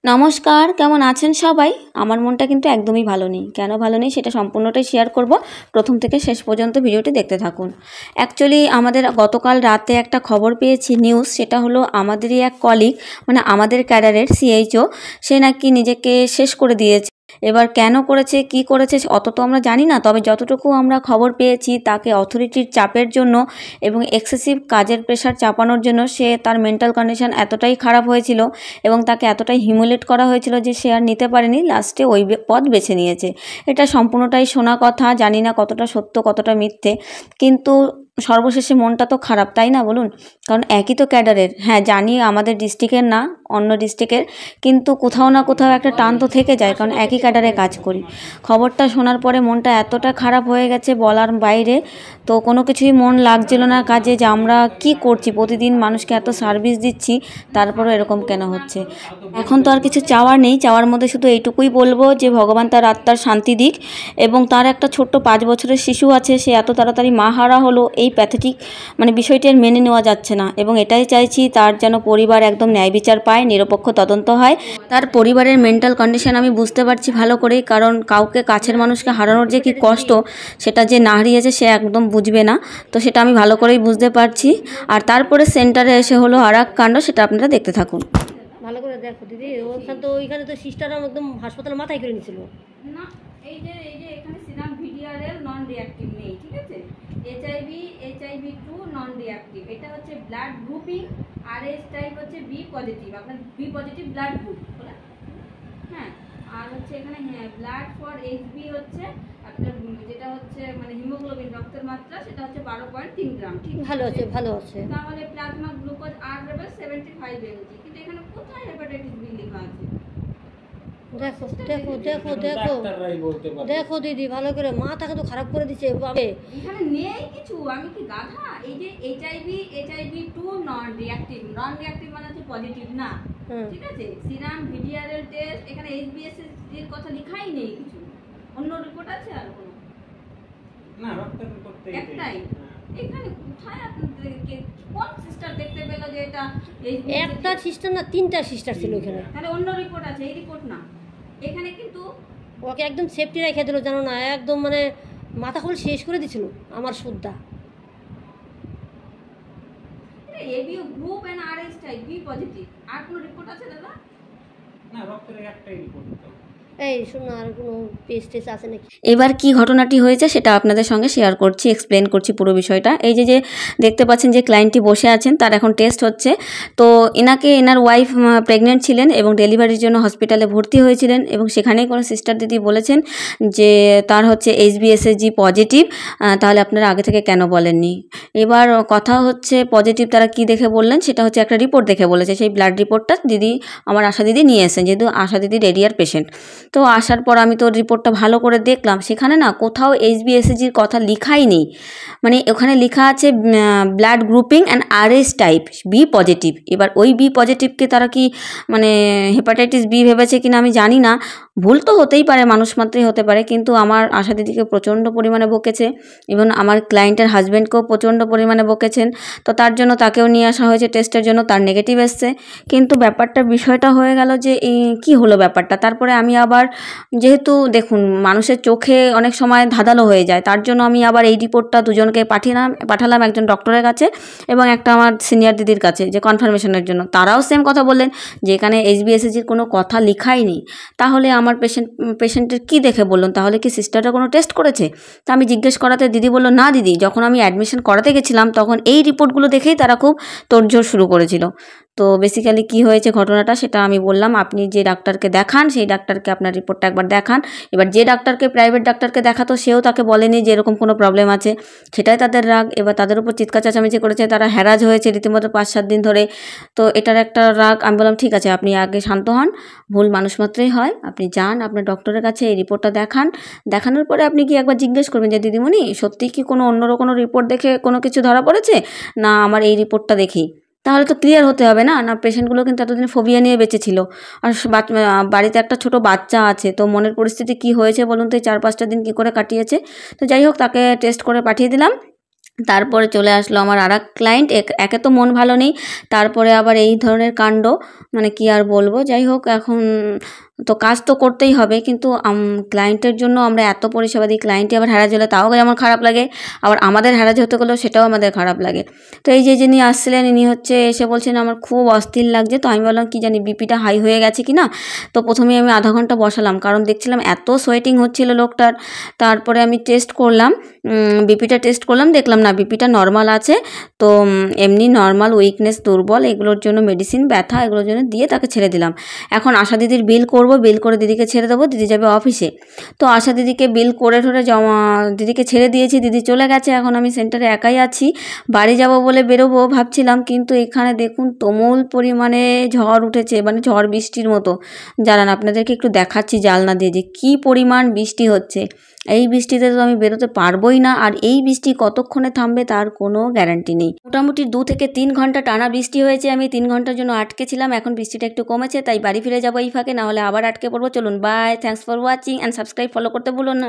নমস্কার, কেমন আছেন সবাই? আমার মনটা কিন্তু একদমই ভালো নেই। কেন ভালো নেই সেটা সম্পূর্ণটাই শেয়ার করব। প্রথম থেকে শেষ পর্যন্ত ভিডিওটি দেখতে থাকুন। অ্যাকচুয়ালি আমাদের গতকাল রাতে একটা খবর পেয়েছি নিউজ, সেটা হলো আমাদেরই এক কলিগ, মানে আমাদের ক্যাডারের সিএইচও, সে নাকি নিজেকে শেষ করে দিয়েছে। এবার কেন করেছে, কি করেছে অত তো আমরা জানি না, তবে যতটুকু আমরা খবর পেয়েছি তাকে অথরিটির চাপের জন্য এবং এক্সেসিভ কাজের প্রেশার চাপানোর জন্য সে তার মেন্টাল কন্ডিশন এতটাই খারাপ হয়েছিল এবং তাকে এতটাই হিউমিলেট করা হয়েছিল যে সে আর নিতে পারেনি, লাস্টে ওই পথ বেছে নিয়েছে। এটা সম্পূর্ণটাই শোনা কথা, জানি না কতটা সত্য কতটা মিথ্যে, কিন্তু সর্বশেষে মনটা তো খারাপ, তাই না বলুন? কারণ একই তো ক্যাডারের, হ্যাঁ জানি আমাদের ডিস্ট্রিক্টের না, অন্য ডিস্ট্রিক্টের, কিন্তু কোথাও না কোথাও একটা টান তো থেকে যায়, কারণ একই ক্যাডারে কাজ করি। খবরটা শোনার পরে মনটা এতটা খারাপ হয়ে গেছে বলার বাইরে। তো কোনো কিছুই মন লাগছিল না কাজে, যে আমরা কি করছি, প্রতিদিন মানুষকে এত সার্ভিস দিচ্ছি, তারপরও এরকম কেন হচ্ছে। এখন তো আর কিছু চাওয়ার নেই, চাওয়ার মধ্যে শুধু এইটুকুই বলবো যে ভগবান তার আত্মার শান্তি দিক। এবং তার একটা ছোট্ট 5 বছরের শিশু আছে, সে এত তাড়াতাড়ি মা হারা হলো, এই প্যাথেটিক বিষয়টি আর মেনে নেওয়া যাচ্ছে না। এবং এটাই চাইছি তার যেন পরিবার একদম ন্যায় বিচার পায়, নিরপেক্ষ তদন্ত হয়। তার পরিবারের মেন্টাল কন্ডিশন আমি বুঝতে পারছি ভালো করেই, কারণ কাউকে কাছের মানুষকে হারানোর যে কি কষ্ট, সেটা যে না হারিয়েছে সে একদম বুঝবে না। তো সেটা আমি ভালো করেই বুঝতে পারছি। আর তারপরে সেন্টারে এসে হলো আর এক কাণ্ড, সেটা আপনারা দেখতে থাকুন। ভালো করে দেখো দিদি, ওইখানে তো সিস্টাররা একদম হাসপাতালে মাথায় করে নিয়েছিল না। এই যে এখানে সিরাম ভিডিআরএল নন রিঅ্যাক্টিভ নেই, ঠিক আছে? এইচআইভি 2 নন রিঅ্যাক্টিভ, এটা হচ্ছে ব্লাড গ্রুপিং। আর এস টাইপ হচ্ছে বি পজিটিভ, আপনার বি পজিটিভ ব্লাড গ্রুপ, হ্যাঁ। আর হচ্ছে এখানে হ্যাঁ ব্লাড ফর এইচবি হচ্ছে আপনার, যেটা হচ্ছে হিমোগ্লোবিন রক্তের মাত্রা, সেটা হচ্ছে 12.3 গ্রাম, ঠিক ভালো আছে ভালো আছে। তাহলে প্লাজমা গ্লুকোজ আর লেভেল 75 mg, কিন্তু এখানে কোথায় হেপাটাইটিস বি লেখা আছে? দেখো দেখো দেখো দেখো দেখো দিদি, ভালো করে মাথাকে তো খারাপ করে দিচ্ছে এখানে নেই কিছু, আমি কি গাধা? এই যে এইচআইভি 2 নন রিঅ্যাক্টিভ মানে হচ্ছে পজিটিভ না, ঠিক আছে? সিরাম ভিডিআরএল টেস্ট, এখানে এইচবিএসএস এর কথা লেখাই নেই কিছু। অন্য রিপোর্ট আছে আর কোনো? না, রক্তের রিপোর্ট একটাই। এখানে কোথায় আপনাদেরকে কোন সিস্টার দেখতে পেল যে এটা একটা সিস্টার না, 3টা সিস্টার ছিল এখানে? তাহলে অন্য রিপোর্ট আছে, এই রিপোর্ট না। এখানে কিন্তু ওকে একদম সেফটি রেখে দিল, জানো না, একদম মাথা খুলে শেষ করে দিছিল আমার সুদ্ধা। AB group and RS type B positive, আর কোনো রিপোর্ট আছে দাদা? না, রক্তের একটাই রিপোর্ট। এই শোনো, আর কোনো টেস্ট আছে নাকি? এবার কি ঘটনাটি হয়েছে সেটা আপনাদের সঙ্গে শেয়ার করছি, এক্সপ্লেন করছি পুরো বিষয়টা। এই যে দেখতে পাচ্ছেন যে ক্লায়েন্টটি বসে আছেন, তার এখন টেস্ট হচ্ছে। তো এনার ওয়াইফ প্রেগনেন্ট ছিলেন এবং ডেলিভারির জন্য হসপিটালে ভর্তি হয়েছিলেন, এবং সেখানেই কোনো সিস্টার দিদি বলেছেন যে তার হচ্ছে এইচবিএসএসজি পজিটিভ, তাহলে আপনারা আগে থেকে কেন বলেননি? এবার কথা হচ্ছে পজিটিভ তারা কি দেখে বললেন, সেটা হচ্ছে একটা রিপোর্ট দেখে বলেছে। সেই ব্লাড রিপোর্টটা আমার আশা দিদি নিয়ে এসেছেন, যেহেতু আশা দিদি রেডিয়ার পেশেন্ট। তো আসার পর আমি তো রিপোর্টটা ভালো করে দেখলাম, সেখানে না কোথাও এইচবিএসএসজির কথা লেখাই নেই। ওখানে লেখা আছে blood grouping and RS type B positive. এবার ওই বি পজিটিভকে তারা কি হেপাটাইটিস বি ভেবেছে কিনা আমি জানি না, ভুল তো হতেই পারে, মানুষ মাত্রই হতে পারে। কিন্তু আমার আশা দিদিকে প্রচণ্ড পরিমাণে বকেছে, এবং আমার ক্লায়েন্টের হাজব্যান্ডকেও প্রচণ্ড পরিমাণে বকেছেন। তো তার জন্য তাকেও নিয়ে আসা হয়েছে টেস্টের জন্য, তার নেগেটিভ এসছে। কিন্তু বিষয়টা হয়ে গেল যে কি হলো ব্যাপারটা। তারপরে আমি আবার, যেহেতু দেখুন মানুষের চোখে অনেক সময় ধাঁধালো হয়ে যায়, তার জন্য আমি আবার এই রিপোর্টটা দুজনকে পাঠালাম একজন ডক্টরের কাছে এবং একটা আমার সিনিয়র দিদির কাছে, যে কনফার্মেশনের জন্য। তারাও সেম কথা বললেন যে এখানে এইচবিএসএসজির কোনো কথা লেখাই নেই। তাহলে আমার পেশেন্টের কি দেখে বললেন, তাহলে কি সিস্টাররা কোনো টেস্ট করেছে? তা আমি জিজ্ঞেস করাতে দিদি বলল, না দিদি, যখন আমি অ্যাডমিশন করাতে গেছিলাম তখন এই রিপোর্টগুলো দেখেই তারা খুব তোড়জোড় শুরু করেছিল। তো বেসিক্যালি কি হয়েছে ঘটনাটা সেটা আমি বললাম, আপনি যে ডাক্তারকে দেখান সেই ডাক্তারকে আপনার রিপোর্টটা একবার দেখান। এবার যে ডাক্তারকে, প্রাইভেট ডাক্তারকে দেখাতো, সেও তাকে বলেনি যে এরকম কোনো প্রবলেম আছে, সেটাই তাদের রাগ। এবার তাদের উপর চিৎকার চেঁচামেচি করেছে, তারা হ্যারাজ হয়েছে রীতিমতো 5-7 দিন ধরে। তো এটার একটা রাগ। আমি বললাম ঠিক আছে, আপনি আগে শান্ত হন, ভুল মানুষ মাত্রই হয়, আপনি যান আপনার ডক্টরের কাছে, এই রিপোর্টটা দেখানোর পরে আপনি কি একবার জিজ্ঞেস করবেন যে দিদিমণি সত্যিই কি কোনো অন্য কোনো রিপোর্ট দেখে কোনো কিছু ধরা পড়েছে, না আমার এই রিপোর্টটা দেখি? তাহলে তো ক্লিয়ার হতে হবে না। পেশেন্টগুলো কিন্তু এতদিন ফোবিয়া নিয়ে বেঁচেছিল, আর বাড়িতে একটা ছোট বাচ্চা আছে। তো মনের পরিস্থিতি কি হয়েছে বলুন তো, এই 4-5টা দিন কী করে কাটিয়েছে। তো যাই হোক, তাকে টেস্ট করে পাঠিয়ে দিলাম। তারপরে চলে আসলো আমার আরেক ক্লায়েন্ট। একে তো মন ভালো নেই, তারপরে আবার এই ধরনের কাণ্ড, মানে কি আর বলবো। যাই হোক, এখন তো কাজ তো করতেই হবে, কিন্তু ক্লায়েন্টের জন্য আমরা এত পরিষেবা দিই, ক্লায়েন্টই আবার হ্যারাজ হলে তাও যেমন খারাপ লাগে, আবার আমাদের হ্যারাজ হতে গেলেও সেটাও আমাদের খারাপ লাগে। তো এই যে যিনি আসছিলেন, ইনি হচ্ছে এসে বলছেন আমার খুব অস্থির লাগছে। তো আমি বললাম কি জানি বিপিটা হাই হয়ে গেছে কি না। তো প্রথমেই আমি আধা ঘন্টা বসালাম, কারণ দেখছিলাম এত সোয়েটিং হচ্ছিল লোকটার। তারপরে আমি টেস্ট করলাম, বিপিটা টেস্ট করলাম, দেখলাম না বিপিটা নর্মাল আছে। তো এমনি নর্মাল উইকনেস, দুর্বল, এগুলোর জন্য মেডিসিন, ব্যথা, এগুলোর জন্য দিয়ে তাকে ছেড়ে দিলাম। এখন আশা দিদির বিল করব, বিল করে দিদিকে ছেড়ে দেবো, দিদি যাবে অফিসে। তো আশা দিদিকে বিল করে ঠরে দিদিকে ছেড়ে দিয়েছি, দিদি চলে গেছে। এখন আমি সেন্টারে একাই আছি, বাড়ি যাব বলে বেরোবো ভাবছিলাম, কিন্তু এখানে দেখুন তুমুল পরিমাণে ঝড় উঠেছে, মানে ঝড় বৃষ্টির মতো। জানান আপনাদেরকে একটু দেখাচ্ছি জানলা দিয়ে যে কী পরিমাণ বৃষ্টি হচ্ছে। এই বৃষ্টিতে তো আমি বেরোতে পারবোই না, আর এই বৃষ্টি কতক্ষণে থামবে তার কোনো গ্যারান্টি নেই। মোটামুটি 2 থেকে 3 ঘন্টা টানা বৃষ্টি হয়েছে, আমি 3 ঘন্টার জন্য আটকে ছিলাম। এখন বৃষ্টিটা একটু কমেছে, তাই বাড়ি ফিরে যাবো এই ফাঁকে, না হলে আবার আটকে পড়বো। চলুন, bye, thanks for watching and subscribe, follow করতে ভুলো না।